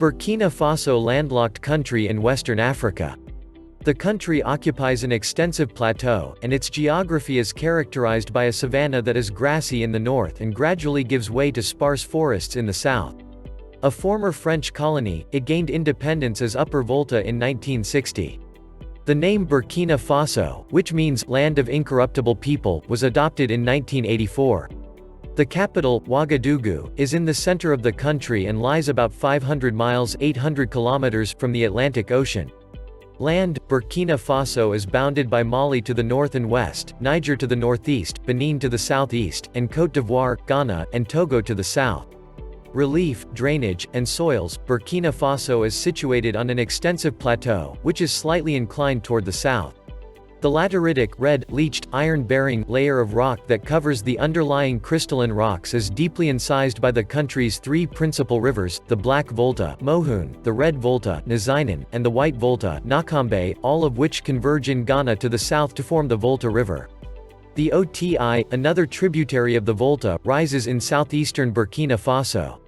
Burkina Faso, landlocked country in Western Africa. The country occupies an extensive plateau, and its geography is characterized by a savanna that is grassy in the north and gradually gives way to sparse forests in the south. A former French colony, it gained independence as Upper Volta in 1960. The name Burkina Faso, which means "land of incorruptible people," was adopted in 1984. The capital, Ouagadougou, is in the center of the country and lies about 500 miles (800 kilometers) from the Atlantic Ocean. Land, Burkina Faso is bounded by Mali to the north and west, Niger to the northeast, Benin to the southeast, and Côte d'Ivoire, Ghana, and Togo to the south. Relief, drainage, and soils, Burkina Faso is situated on an extensive plateau, which is slightly inclined toward the south. The lateritic, red, leached, iron-bearing layer of rock that covers the underlying crystalline rocks is deeply incised by the country's three principal rivers, the Black Volta, Mohun, the Red Volta, Nzainan, and the White Volta, Nakambe, all of which converge in Ghana to the south to form the Volta River. The Oti, another tributary of the Volta, rises in southeastern Burkina Faso.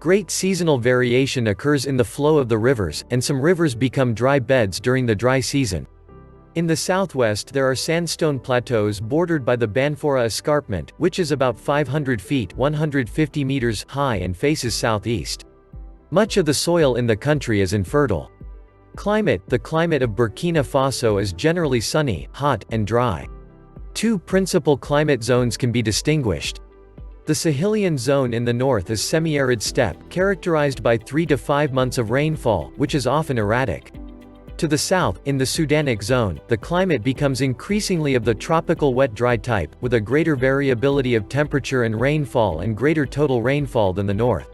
Great seasonal variation occurs in the flow of the rivers, and some rivers become dry beds during the dry season. In the southwest there are sandstone plateaus bordered by the Banfora Escarpment, which is about 500 feet (150 meters) high and faces southeast. Much of the soil in the country is infertile. Climate: the climate of Burkina Faso is generally sunny, hot, and dry. Two principal climate zones can be distinguished. The Sahelian zone in the north is semi-arid steppe, characterized by 3 to 5 months of rainfall, which is often erratic. To the south, in the Sudanic zone, the climate becomes increasingly of the tropical wet-dry type, with a greater variability of temperature and rainfall and greater total rainfall than the north.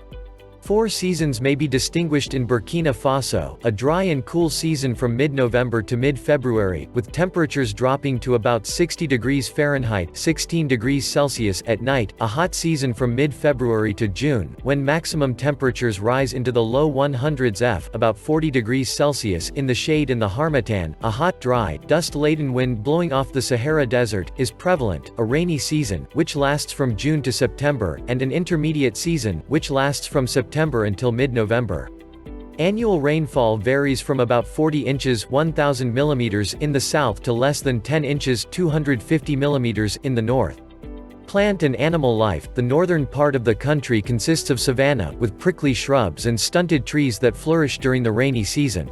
4 seasons may be distinguished in Burkina Faso: a dry and cool season from mid-November to mid-February, with temperatures dropping to about 60 degrees Fahrenheit (16 degrees Celsius) at night; a hot season from mid-February to June, when maximum temperatures rise into the low 100s F (about 40 degrees Celsius) in the shade; in the Harmattan, a hot, dry, dust-laden wind blowing off the Sahara Desert, is prevalent; a rainy season, which lasts from June to September, and an intermediate season, which lasts from September until mid-November. Annual rainfall varies from about 40 inches (1,000 millimeters) in the south to less than 10 inches (250 millimeters) in the north. Plant and animal life: the northern part of the country consists of savanna, with prickly shrubs and stunted trees that flourish during the rainy season.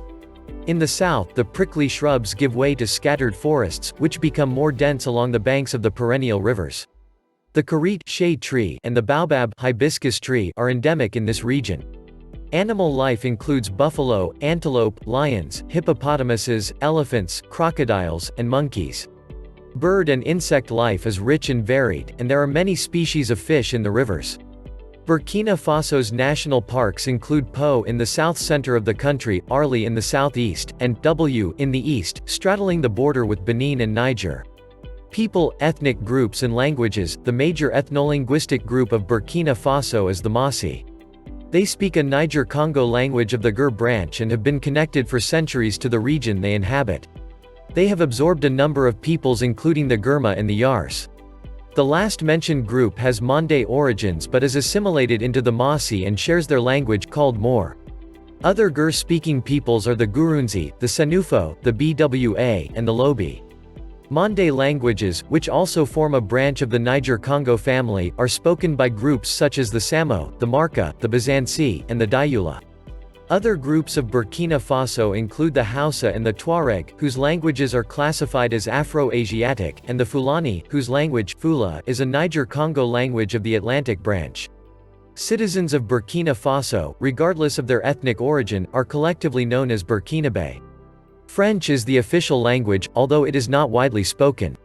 In the south, the prickly shrubs give way to scattered forests, which become more dense along the banks of the perennial rivers. The karite shade tree and the baobab hibiscus tree are endemic in this region. Animal life includes buffalo, antelope, lions, hippopotamuses, elephants, crocodiles, and monkeys. Bird and insect life is rich and varied, and there are many species of fish in the rivers. Burkina Faso's national parks include Po in the south center of the country, Arli in the southeast, and W in the east, straddling the border with Benin and Niger. People, ethnic groups and languages: the major ethnolinguistic group of Burkina Faso is the Mossi. They speak a Niger-Congo language of the Gur branch and have been connected for centuries to the region they inhabit. They have absorbed a number of peoples including the Gurma and the Yars. The last mentioned group has Mande origins but is assimilated into the Mossi and shares their language called Mor. Other Gur-speaking peoples are the Gurunzi, the Senufo, the Bwa, and the Lobi. Mande languages, which also form a branch of the Niger-Congo family, are spoken by groups such as the Samo, the Marka, the Bazansi, and the Dayula. Other groups of Burkina Faso include the Hausa and the Tuareg, whose languages are classified as Afro-Asiatic, and the Fulani, whose language, Fula, is a Niger-Congo language of the Atlantic branch. Citizens of Burkina Faso, regardless of their ethnic origin, are collectively known as Burkinabe. French is the official language, although it is not widely spoken.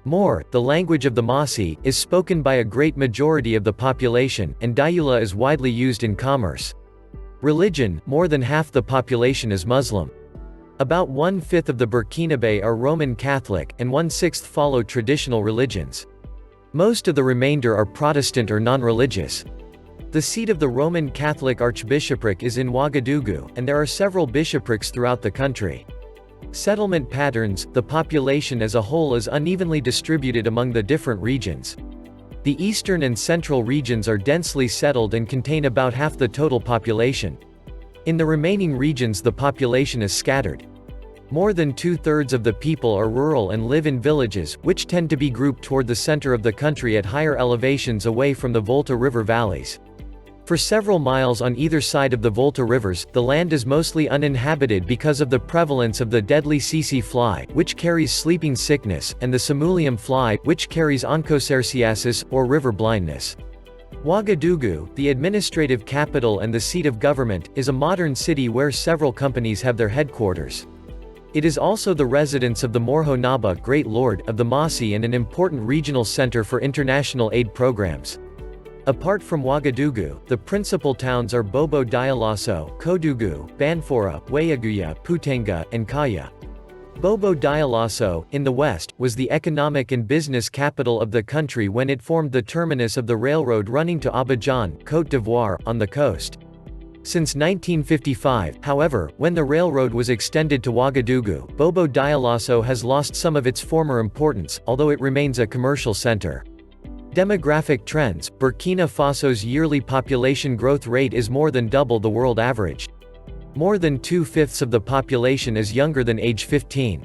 Mor, the language of the Mossi, is spoken by a great majority of the population, and Dayula is widely used in commerce. Religion: more than half the population is Muslim. About 1/5 of the Burkinabe are Roman Catholic, and 1/6 follow traditional religions. Most of the remainder are Protestant or non-religious. The seat of the Roman Catholic Archbishopric is in Ouagadougou, and there are several bishoprics throughout the country. Settlement patterns: the population as a whole is unevenly distributed among the different regions. The eastern and central regions are densely settled and contain about half the total population. In the remaining regions the population is scattered. More than two-thirds of the people are rural and live in villages, which tend to be grouped toward the center of the country at higher elevations away from the Volta River valleys. For several miles on either side of the Volta rivers, the land is mostly uninhabited because of the prevalence of the deadly tsetse fly, which carries sleeping sickness, and the simulium fly, which carries onchocerciasis, or river blindness. Ouagadougou, the administrative capital and the seat of government, is a modern city where several companies have their headquarters. It is also the residence of the Morho Naba, Great Lord, of the Mossi and an important regional center for international aid programs. Apart from Ouagadougou, the principal towns are Bobo Dioulasso, Kodougou, Banfora, Ouagadougou, Putenga, and Kaya. Bobo Dioulasso, in the west, was the economic and business capital of the country when it formed the terminus of the railroad running to Abidjan, Côte d'Ivoire, on the coast. Since 1955, however, when the railroad was extended to Ouagadougou, Bobo Dioulasso has lost some of its former importance, although it remains a commercial center. Demographic trends: Burkina Faso's yearly population growth rate is more than double the world average. More than 2/5 of the population is younger than age 15.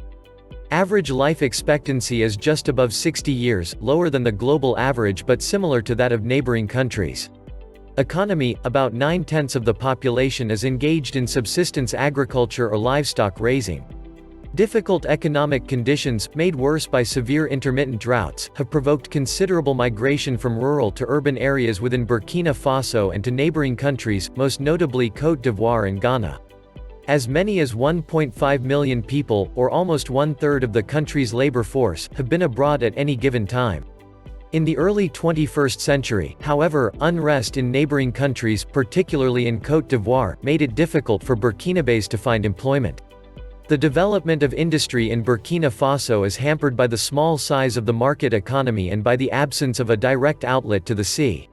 Average life expectancy is just above 60 years, lower than the global average but similar to that of neighboring countries. Economy: about 9/10 of the population is engaged in subsistence agriculture or livestock raising. Difficult economic conditions, made worse by severe intermittent droughts, have provoked considerable migration from rural to urban areas within Burkina Faso and to neighboring countries, most notably Côte d'Ivoire and Ghana. As many as 1.5 million people, or almost one-third of the country's labor force, have been abroad at any given time. In the early 21st century, however, unrest in neighboring countries, particularly in Côte d'Ivoire, made it difficult for Burkinabés to find employment. The development of industry in Burkina Faso is hampered by the small size of the market economy and by the absence of a direct outlet to the sea.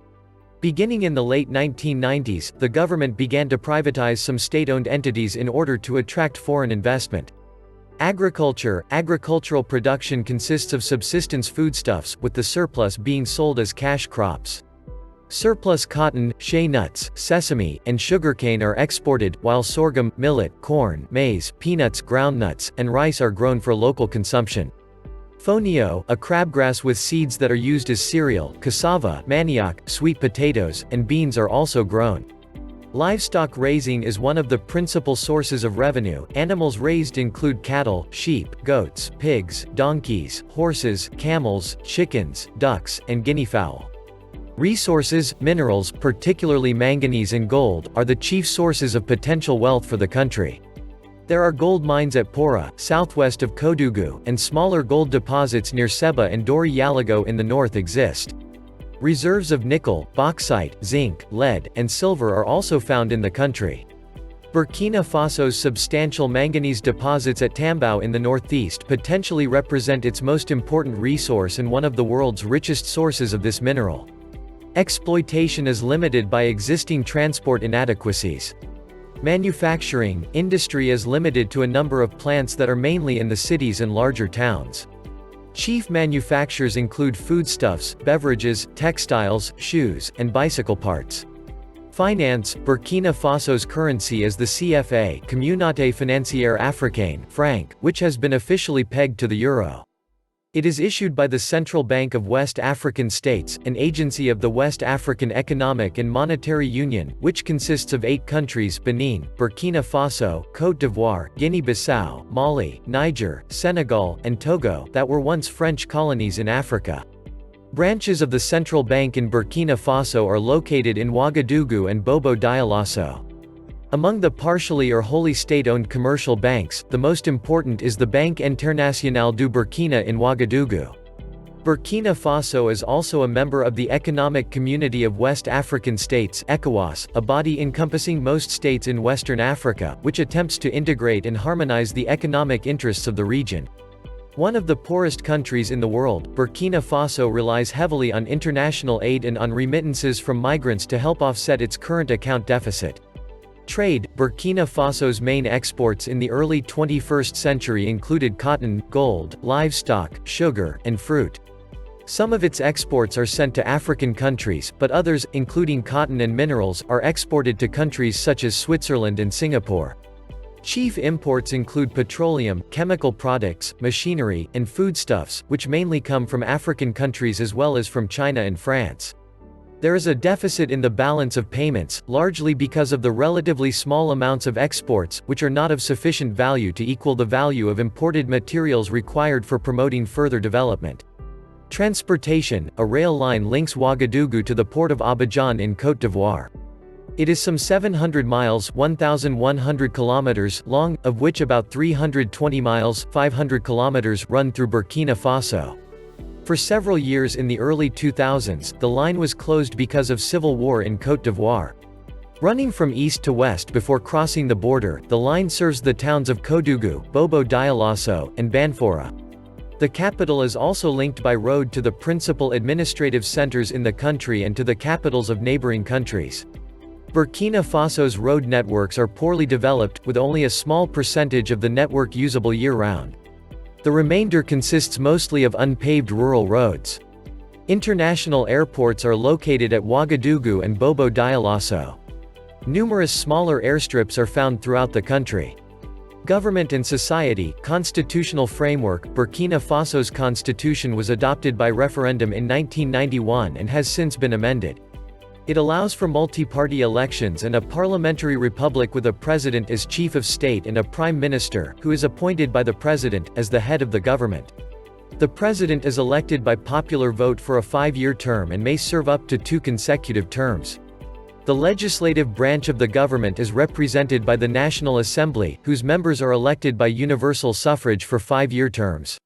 Beginning in the late 1990s, the government began to privatize some state-owned entities in order to attract foreign investment. Agricultural production consists of subsistence foodstuffs, with the surplus being sold as cash crops. Surplus cotton, shea nuts, sesame, and sugarcane are exported, while sorghum, millet, corn, maize, peanuts, groundnuts, and rice are grown for local consumption. Fonio, a crabgrass with seeds that are used as cereal, cassava, manioc, sweet potatoes, and beans are also grown. Livestock raising is one of the principal sources of revenue. Animals raised include cattle, sheep, goats, pigs, donkeys, horses, camels, chickens, ducks, and guinea fowl. Resources: minerals, particularly manganese and gold, are the chief sources of potential wealth for the country. There are gold mines at Pora, southwest of Kodougou, and smaller gold deposits near Seba and Dori Yalago in the north exist. Reserves of nickel, bauxite, zinc, lead, and silver are also found in the country. Burkina Faso's substantial manganese deposits at Tambao in the northeast potentially represent its most important resource and one of the world's richest sources of this mineral. Exploitation is limited by existing transport inadequacies. Manufacturing industry is limited to a number of plants that are mainly in the cities and larger towns. Chief manufacturers include foodstuffs, beverages, textiles, shoes, and bicycle parts. Finance: Burkina Faso's currency is the CFA, Communauté Financière Africaine, franc, which has been officially pegged to the euro. It is issued by the Central Bank of West African States, an agency of the West African Economic and Monetary Union, which consists of 8 countries: Benin, Burkina Faso, Côte d'Ivoire, Guinea-Bissau, Mali, Niger, Senegal, and Togo, that were once French colonies in Africa. Branches of the central bank in Burkina Faso are located in Ouagadougou and Bobo Dioulasso. Among the partially or wholly state-owned commercial banks, the most important is the Banque Internationale du Burkina in Ouagadougou. Burkina Faso is also a member of the Economic Community of West African States (ECOWAS), a body encompassing most states in Western Africa, which attempts to integrate and harmonize the economic interests of the region. One of the poorest countries in the world, Burkina Faso relies heavily on international aid and on remittances from migrants to help offset its current account deficit. Trade: Burkina Faso's main exports in the early 21st century included cotton, gold, livestock, sugar, and fruit. Some of its exports are sent to African countries, but others, including cotton and minerals, are exported to countries such as Switzerland and Singapore. Chief imports include petroleum, chemical products, machinery, and foodstuffs, which mainly come from African countries as well as from China and France. There is a deficit in the balance of payments, largely because of the relatively small amounts of exports, which are not of sufficient value to equal the value of imported materials required for promoting further development. Transportation: a rail line links Ouagadougou to the port of Abidjan in Côte d'Ivoire. It is some 700 miles (1,100 kilometers) long, of which about 320 miles (500 kilometers) run through Burkina Faso. For several years in the early 2000s, the line was closed because of civil war in Côte d'Ivoire. Running from east to west before crossing the border, the line serves the towns of Koudougou, Bobo-Dioulasso, and Banfora. The capital is also linked by road to the principal administrative centers in the country and to the capitals of neighboring countries. Burkina Faso's road networks are poorly developed, with only a small percentage of the network usable year-round. The remainder consists mostly of unpaved rural roads. International airports are located at Ouagadougou and Bobo-Dioulasso. Numerous smaller airstrips are found throughout the country. Government and society, constitutional framework: Burkina Faso's constitution was adopted by referendum in 1991 and has since been amended. It allows for multi-party elections and a parliamentary republic with a president as chief of state and a prime minister, who is appointed by the president, as the head of the government. The president is elected by popular vote for a 5-year term and may serve up to 2 consecutive terms. The legislative branch of the government is represented by the National Assembly, whose members are elected by universal suffrage for 5-year terms.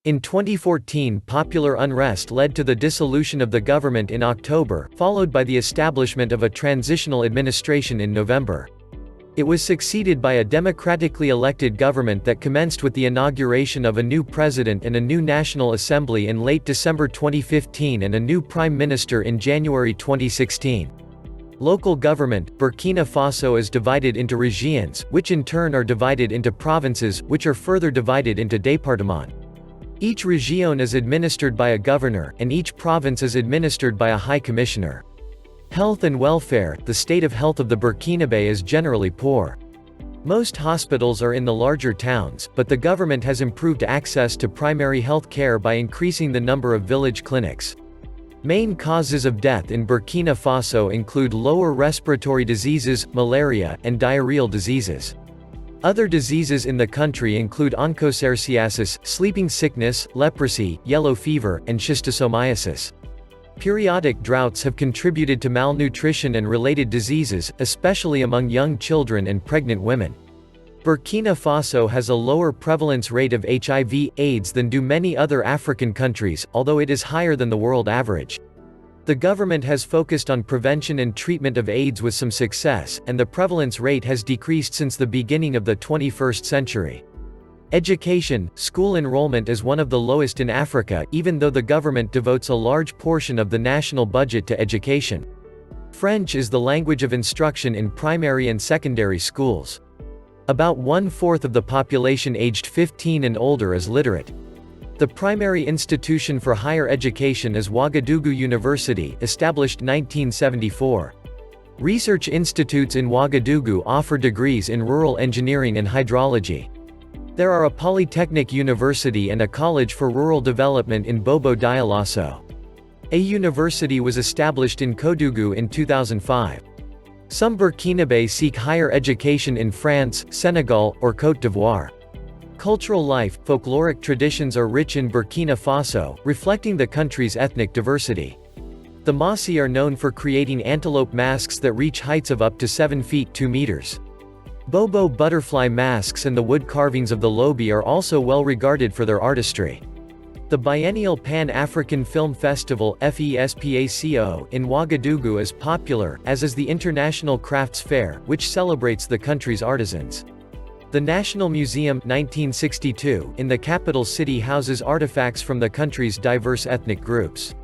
In 2014, popular unrest led to the dissolution of the government in October, followed by the establishment of a transitional administration in November. It was succeeded by a democratically elected government that commenced with the inauguration of a new president and a new National Assembly in late December 2015 and a new prime minister in January 2016. Local government: Burkina Faso is divided into régions, which in turn are divided into provinces, which are further divided into départements. Each région is administered by a governor, and each province is administered by a high commissioner. Health and welfare: the state of health of the Burkinabe is generally poor. Most hospitals are in the larger towns, but the government has improved access to primary health care by increasing the number of village clinics. Main causes of death in Burkina Faso include lower respiratory diseases, malaria, and diarrheal diseases. Other diseases in the country include onchocerciasis, sleeping sickness, leprosy, yellow fever, and schistosomiasis. Periodic droughts have contributed to malnutrition and related diseases, especially among young children and pregnant women. Burkina Faso has a lower prevalence rate of HIV/AIDS than do many other African countries, although it is higher than the world average. The government has focused on prevention and treatment of AIDS with some success, and the prevalence rate has decreased since the beginning of the 21st century. Education: school enrollment is one of the lowest in Africa, even though the government devotes a large portion of the national budget to education. French is the language of instruction in primary and secondary schools. About 1/4 of the population aged 15 and older is literate. The primary institution for higher education is Ouagadougou University, established 1974. Research institutes in Ouagadougou offer degrees in rural engineering and hydrology. There are a polytechnic university and a college for rural development in Bobo-Dioulasso. A university was established in Koudougou in 2005. Some Burkinabe seek higher education in France, Senegal, or Côte d'Ivoire. Cultural life: folkloric traditions are rich in Burkina Faso, reflecting the country's ethnic diversity. The Mossi are known for creating antelope masks that reach heights of up to 7 feet 2 meters. Bobo butterfly masks and the wood carvings of the Lobi are also well regarded for their artistry. The biennial Pan-African Film Festival (FESPACO) in Ouagadougou is popular, as is the International Crafts Fair, which celebrates the country's artisans. The National Museum 1962 in the capital city houses artifacts from the country's diverse ethnic groups.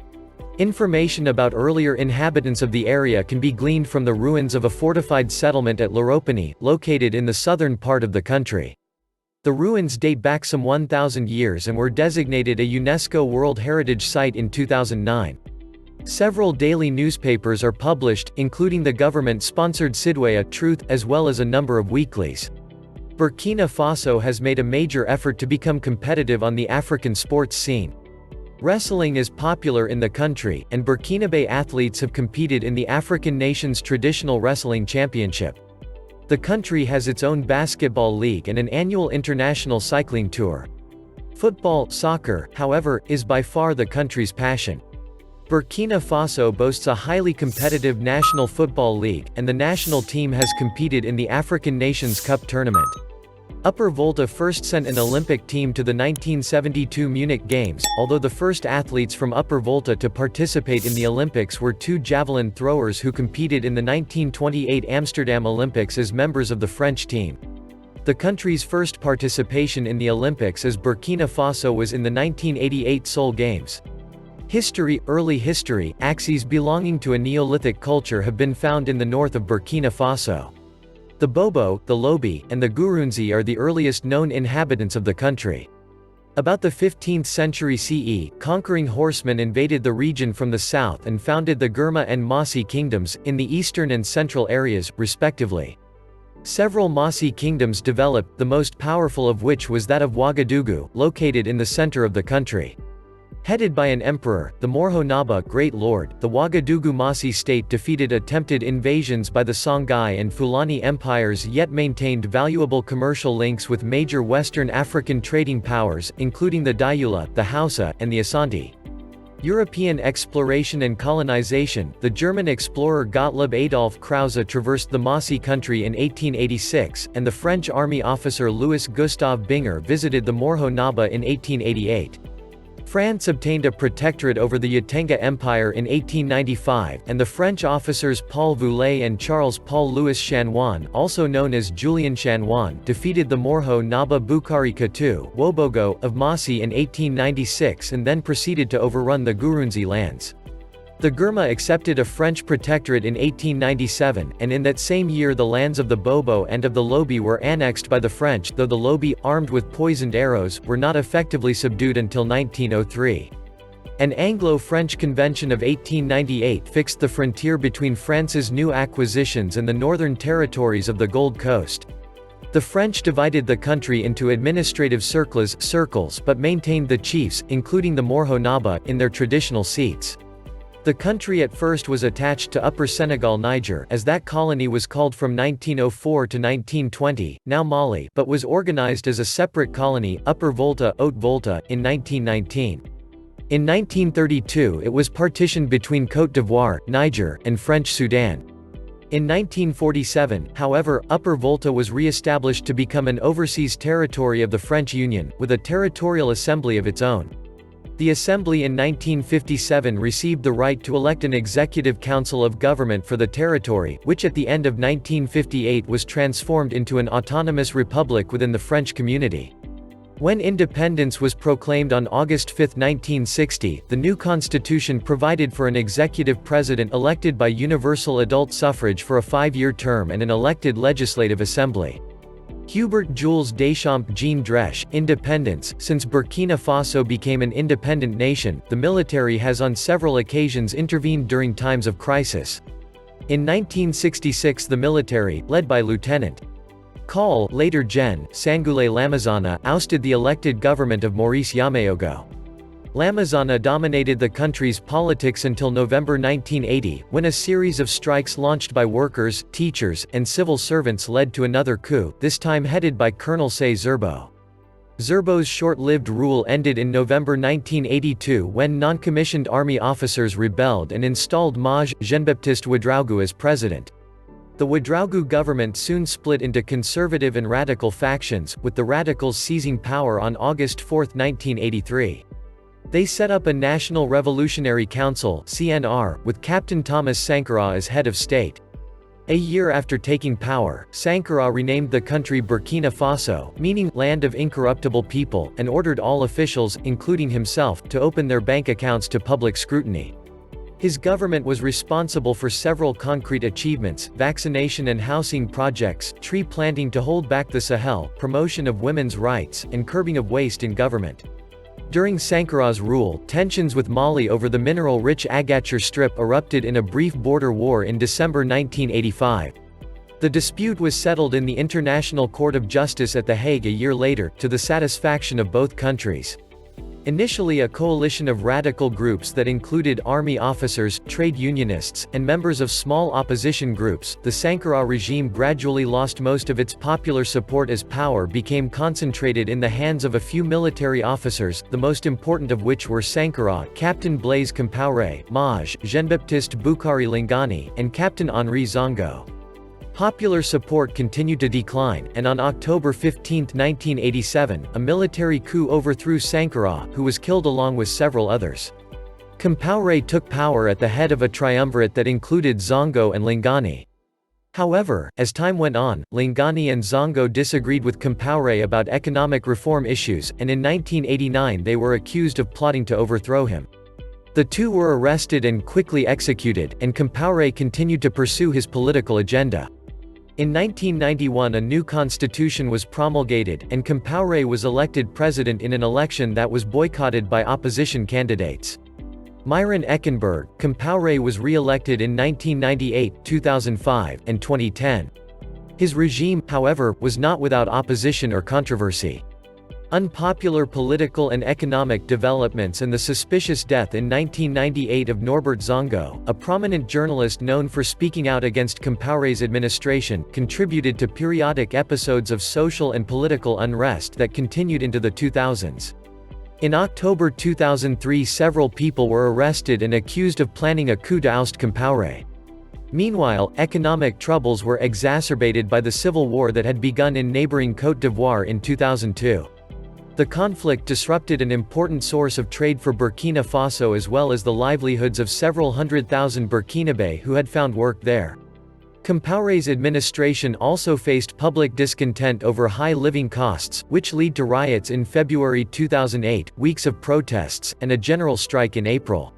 Information about earlier inhabitants of the area can be gleaned from the ruins of a fortified settlement at Loropani, located in the southern part of the country. The ruins date back some 1,000 years and were designated a UNESCO World Heritage Site in 2009. Several daily newspapers are published, including the government-sponsored Sidwaya Truth, as well as a number of weeklies. Burkina Faso has made a major effort to become competitive on the African sports scene. Wrestling is popular in the country, and Burkinabe athletes have competed in the African nation's traditional wrestling championship. The country has its own basketball league and an annual international cycling tour. Football, soccer, however, is by far the country's passion. Burkina Faso boasts a highly competitive national football league, and the national team has competed in the African Nations Cup tournament. Upper Volta first sent an Olympic team to the 1972 Munich Games, although the first athletes from Upper Volta to participate in the Olympics were two javelin throwers who competed in the 1928 Amsterdam Olympics as members of the French team. The country's first participation in the Olympics as Burkina Faso was in the 1988 Seoul Games. Early history, axes belonging to a Neolithic culture have been found in the north of Burkina Faso. The Bobo, the Lobi, and the Gurunzi are the earliest known inhabitants of the country. About the 15th century CE, conquering horsemen invaded the region from the south and founded the Gurma and Masi kingdoms, in the eastern and central areas, respectively. Several Masi kingdoms developed, the most powerful of which was that of Ouagadougou, located in the center of the country. Headed by an emperor, the Morho Naba Great Lord, the Ouagadougou Masi state defeated attempted invasions by the Songhai and Fulani empires yet maintained valuable commercial links with major Western African trading powers, including the Dayula, the Hausa, and the Asante. European exploration and colonization. The German explorer Gottlieb Adolf Krause traversed the Masi country in 1886, and the French army officer Louis Gustave Binger visited the Morho Naba in 1888. France obtained a protectorate over the Yatenga Empire in 1895, and the French officers Paul Voulay and Charles-Paul Louis Chanoine, also known as Julien Chanoine, defeated the Morho Naba Bukari Katu Wobogo of Masi in 1896 and then proceeded to overrun the Gurunzi lands. The Gurma accepted a French protectorate in 1897, and in that same year the lands of the Bobo and of the Lobi were annexed by the French, though the Lobi, armed with poisoned arrows, were not effectively subdued until 1903. An Anglo-French Convention of 1898 fixed the frontier between France's new acquisitions and the northern territories of the Gold Coast. The French divided the country into administrative circles but maintained the chiefs, including the Morho Naba, in their traditional seats. The country at first was attached to Upper Senegal Niger, as that colony was called from 1904 to 1920, now Mali, but was organized as a separate colony, Upper Volta, Haute Volta, in 1919. In 1932 it was partitioned between Côte d'Ivoire, Niger, and French Sudan. In 1947, however, Upper Volta was re-established to become an overseas territory of the French Union, with a territorial assembly of its own. The assembly in 1957 received the right to elect an executive council of government for the territory, which at the end of 1958 was transformed into an autonomous republic within the French community. When independence was proclaimed on August 5, 1960, the new constitution provided for an executive president elected by universal adult suffrage for a 5-year term and an elected legislative assembly. Hubert Jules Deschamps Jean Dresch, Independence. Since Burkina Faso became an independent nation, the military has on several occasions intervened during times of crisis. In 1966 the military, led by Lieutenant Col, later Gen. Sangoulé Lamazana, ousted the elected government of Maurice Yameogo. Lamazana dominated the country's politics until November 1980, when a series of strikes launched by workers, teachers, and civil servants led to another coup, this time headed by Colonel Say Zerbo. Zerbo's short-lived rule ended in November 1982 when non-commissioned army officers rebelled and installed Maj. Jean-Baptiste Ouedraogo as president. The Ouedraogo government soon split into conservative and radical factions, with the radicals seizing power on August 4, 1983. They set up a National Revolutionary Council (CNR), with Captain Thomas Sankara as head of state. A year after taking power, Sankara renamed the country Burkina Faso, meaning "land of incorruptible people," and ordered all officials, including himself, to open their bank accounts to public scrutiny. His government was responsible for several concrete achievements: vaccination and housing projects, tree planting to hold back the Sahel, promotion of women's rights, and curbing of waste in government. During Sankara's rule, tensions with Mali over the mineral-rich Agadir Strip erupted in a brief border war in December 1985. The dispute was settled in the International Court of Justice at The Hague a year later, to the satisfaction of both countries. Initially a coalition of radical groups that included army officers, trade unionists, and members of small opposition groups, the Sankara regime gradually lost most of its popular support as power became concentrated in the hands of a few military officers, the most important of which were Sankara, Captain Blaise Compaoré, Maj. Jean-Baptiste Bukari Lingani, and Captain Henri Zongo. Popular support continued to decline, and on October 15, 1987, a military coup overthrew Sankara, who was killed along with several others. Compaoré took power at the head of a triumvirate that included Zongo and Lingani. However, as time went on, Lingani and Zongo disagreed with Compaoré about economic reform issues, and in 1989 they were accused of plotting to overthrow him. The two were arrested and quickly executed, and Compaoré continued to pursue his political agenda. In 1991 a new constitution was promulgated, and Compaoré was elected president in an election that was boycotted by opposition candidates. Myron Eckenberg, Compaoré was re-elected in 1998, 2005, and 2010. His regime, however, was not without opposition or controversy. Unpopular political and economic developments and the suspicious death in 1998 of Norbert Zongo, a prominent journalist known for speaking out against Compaoré's administration, contributed to periodic episodes of social and political unrest that continued into the 2000s. In October 2003 several people were arrested and accused of planning a coup to oust Compaoré. Meanwhile, economic troubles were exacerbated by the civil war that had begun in neighboring Côte d'Ivoire in 2002. The conflict disrupted an important source of trade for Burkina Faso as well as the livelihoods of several 100,000 Burkinabé who had found work there. Compaoré's administration also faced public discontent over high living costs, which led to riots in February 2008, weeks of protests, and a general strike in April.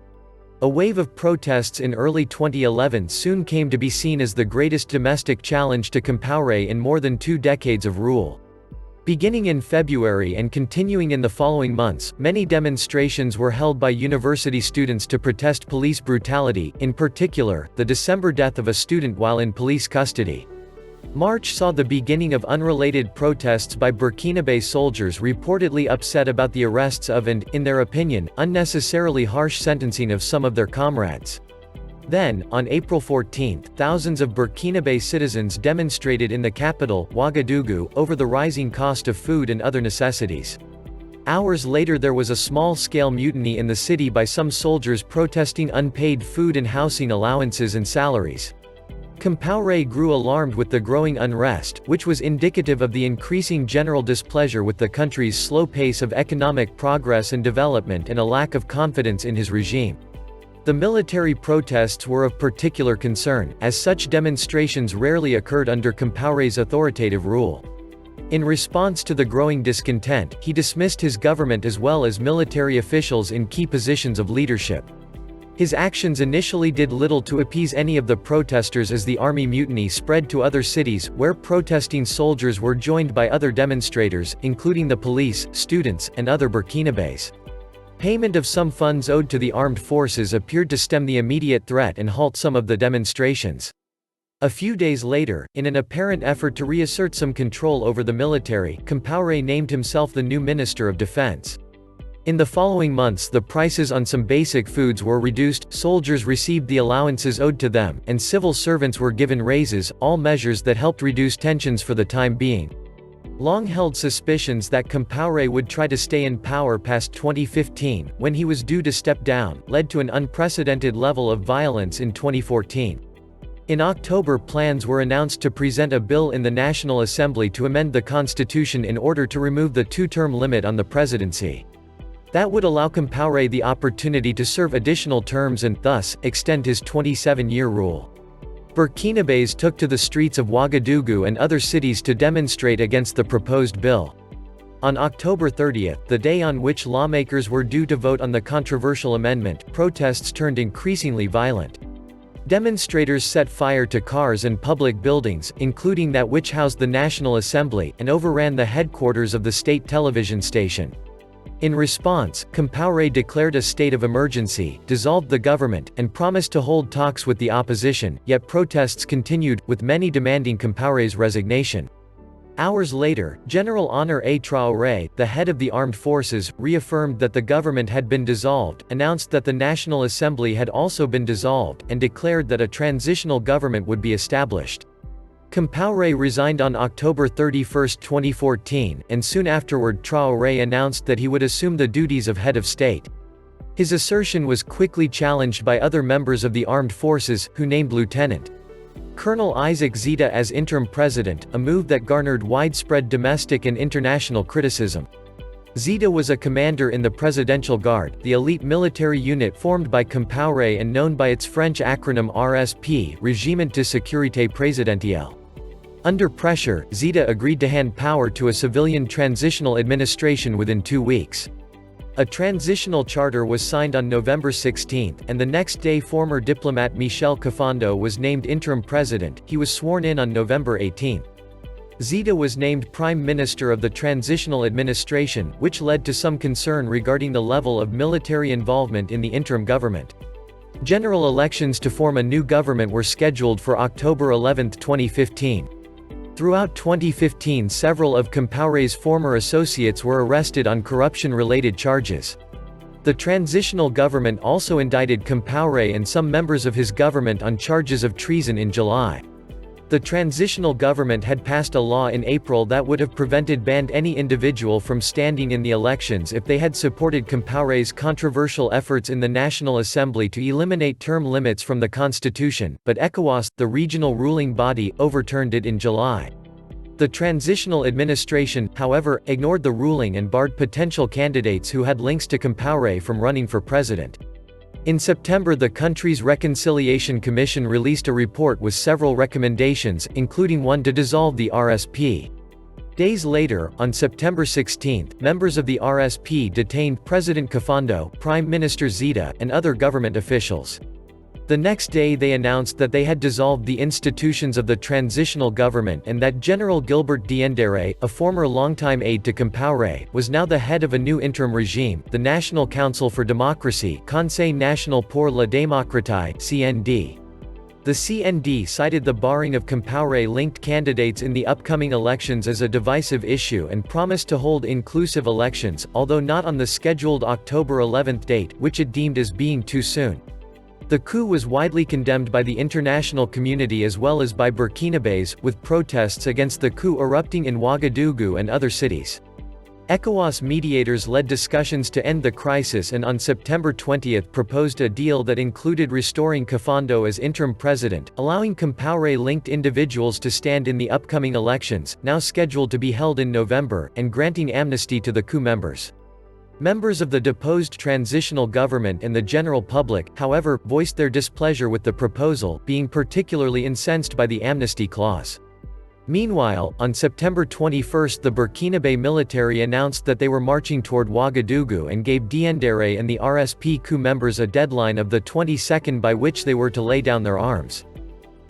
A wave of protests in early 2011 soon came to be seen as the greatest domestic challenge to Compaoré in more than 2 decades of rule. Beginning in February and continuing in the following months, many demonstrations were held by university students to protest police brutality, in particular, the December death of a student while in police custody. March saw the beginning of unrelated protests by Burkinabé soldiers reportedly upset about the arrests of and, in their opinion, unnecessarily harsh sentencing of some of their comrades. Then, on April 14, thousands of Burkinabé citizens demonstrated in the capital, Ouagadougou, over the rising cost of food and other necessities. Hours later there was a small-scale mutiny in the city by some soldiers protesting unpaid food and housing allowances and salaries. Compaoré grew alarmed with the growing unrest, which was indicative of the increasing general displeasure with the country's slow pace of economic progress and development and a lack of confidence in his regime. The military protests were of particular concern, as such demonstrations rarely occurred under Compaoré's authoritative rule. In response to the growing discontent, he dismissed his government as well as military officials in key positions of leadership. His actions initially did little to appease any of the protesters as the army mutiny spread to other cities, where protesting soldiers were joined by other demonstrators, including the police, students, and other Burkinabés. Payment of some funds owed to the armed forces appeared to stem the immediate threat and halt some of the demonstrations. A few days later, in an apparent effort to reassert some control over the military, Compaoré named himself the new Minister of Defense. In the following months the prices on some basic foods were reduced, soldiers received the allowances owed to them, and civil servants were given raises, all measures that helped reduce tensions for the time being. Long-held suspicions that Compaoré would try to stay in power past 2015, when he was due to step down, led to an unprecedented level of violence in 2014. In October plans were announced to present a bill in the National Assembly to amend the constitution in order to remove the 2-term limit on the presidency. That would allow Compaoré the opportunity to serve additional terms and, thus, extend his 27-year rule. Burkinabés took to the streets of Ouagadougou and other cities to demonstrate against the proposed bill. On October 30, the day on which lawmakers were due to vote on the controversial amendment, protests turned increasingly violent. Demonstrators set fire to cars and public buildings, including that which housed the National Assembly, and overran the headquarters of the state television station. In response, Compaoré declared a state of emergency, dissolved the government, and promised to hold talks with the opposition, yet protests continued, with many demanding Compaoré's resignation. Hours later, General Honoré Traoré, the head of the armed forces, reaffirmed that the government had been dissolved, announced that the National Assembly had also been dissolved, and declared that a transitional government would be established. Compaoré resigned on October 31, 2014, and soon afterward Traoré announced that he would assume the duties of head of state. His assertion was quickly challenged by other members of the armed forces, who named Lt. Colonel İzzet as interim president, a move that garnered widespread domestic and international criticism. İzzet was a commander in the Presidential Guard, the elite military unit formed by Compaoré and known by its French acronym RSP, Régiment de Sécurité Présidentielle. Under pressure, İzzet agreed to hand power to a civilian transitional administration within 2 weeks. A transitional charter was signed on November 16, and the next day former diplomat Michel Kafando was named interim president. He was sworn in on November 18. İzzet was named prime minister of the transitional administration, which led to some concern regarding the level of military involvement in the interim government. General elections to form a new government were scheduled for October 11, 2015. Throughout 2015, several of Compaoré's former associates were arrested on corruption-related charges. The transitional government also indicted Compaoré and some members of his government on charges of treason in July. The transitional government had passed a law in April that would have banned any individual from standing in the elections if they had supported Compaoré's controversial efforts in the National Assembly to eliminate term limits from the constitution, but ECOWAS, the regional ruling body, overturned it in July. The transitional administration, however, ignored the ruling and barred potential candidates who had links to Compaoré from running for president. In September, the country's Reconciliation Commission released a report with several recommendations, including one to dissolve the RSP. Days later, on September 16, members of the RSP detained President Kafando, Prime Minister İzzet, and other government officials. The next day they announced that they had dissolved the institutions of the transitional government and that General Gilbert Diendéré, a former longtime aide to Compaoré, was now the head of a new interim regime, the National Council for Democracy, Conseil National pour la Démocratie, CND. The CND cited the barring of Compaoré-linked candidates in the upcoming elections as a divisive issue and promised to hold inclusive elections, although not on the scheduled October 11 date, which it deemed as being too soon. The coup was widely condemned by the international community as well as by Burkinabés, with protests against the coup erupting in Ouagadougou and other cities. ECOWAS mediators led discussions to end the crisis and on September 20 proposed a deal that included restoring Kafando as interim president, allowing Compaoré-linked individuals to stand in the upcoming elections, now scheduled to be held in November, and granting amnesty to the coup members. Members of the deposed transitional government and the general public, however, voiced their displeasure with the proposal, being particularly incensed by the amnesty clause. Meanwhile, on September 21 the Burkinabé military announced that they were marching toward Ouagadougou and gave Diendéré and the RSP coup members a deadline of the 22nd by which they were to lay down their arms.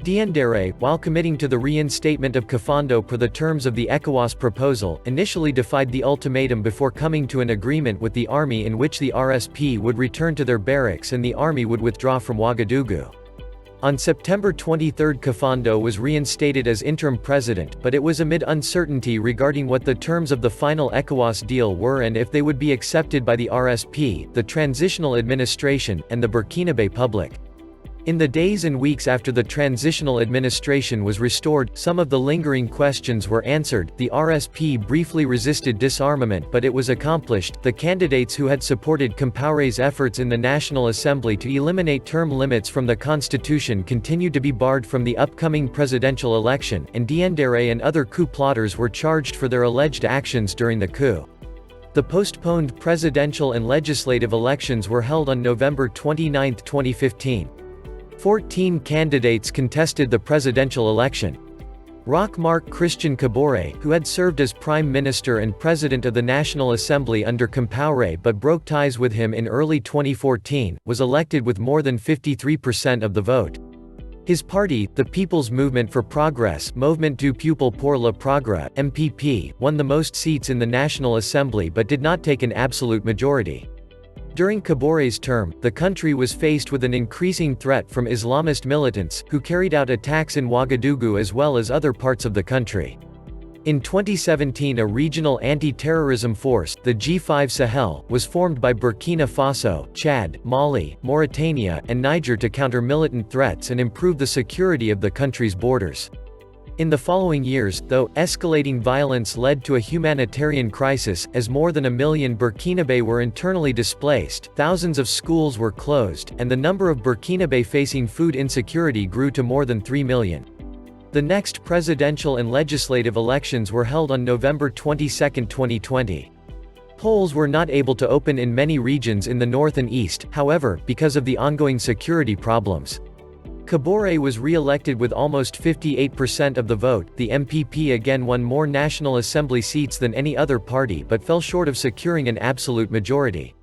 Diendéré, while committing to the reinstatement of Kafando per the terms of the ECOWAS proposal, initially defied the ultimatum before coming to an agreement with the army in which the RSP would return to their barracks and the army would withdraw from Ouagadougou. On September 23 Kafando was reinstated as interim president, but it was amid uncertainty regarding what the terms of the final ECOWAS deal were and if they would be accepted by the RSP, the transitional administration, and the Burkinabé public. In the days and weeks after the transitional administration was restored, some of the lingering questions were answered. The RSP briefly resisted disarmament, but it was accomplished. The candidates who had supported Compaoré's efforts in the National Assembly to eliminate term limits from the constitution continued to be barred from the upcoming presidential election, and Diendéré and other coup plotters were charged for their alleged actions during the coup. The postponed presidential and legislative elections were held on November 29, 2015. 14 candidates contested the presidential election. Marc Christian Compaoré, who had served as Prime Minister and President of the National Assembly under Compaoré but broke ties with him in early 2014, was elected with more than 53% of the vote. His party, the People's Movement for Progress Mouvement du Peuple pour le Progrès, MPP, won the most seats in the National Assembly but did not take an absolute majority. During Compaoré's term, the country was faced with an increasing threat from Islamist militants, who carried out attacks in Ouagadougou as well as other parts of the country. In 2017, a regional anti-terrorism force, the G5 Sahel, was formed by Burkina Faso, Chad, Mali, Mauritania, and Niger to counter militant threats and improve the security of the country's borders. In the following years, though, escalating violence led to a humanitarian crisis, as more than 1 million Burkinabe were internally displaced, thousands of schools were closed, and the number of Burkinabe facing food insecurity grew to more than 3 million. The next presidential and legislative elections were held on November 22, 2020. Polls were not able to open in many regions in the north and east, however, because of the ongoing security problems. Compaoré was re-elected with almost 58% of the vote. The MPP again won more National Assembly seats than any other party but fell short of securing an absolute majority.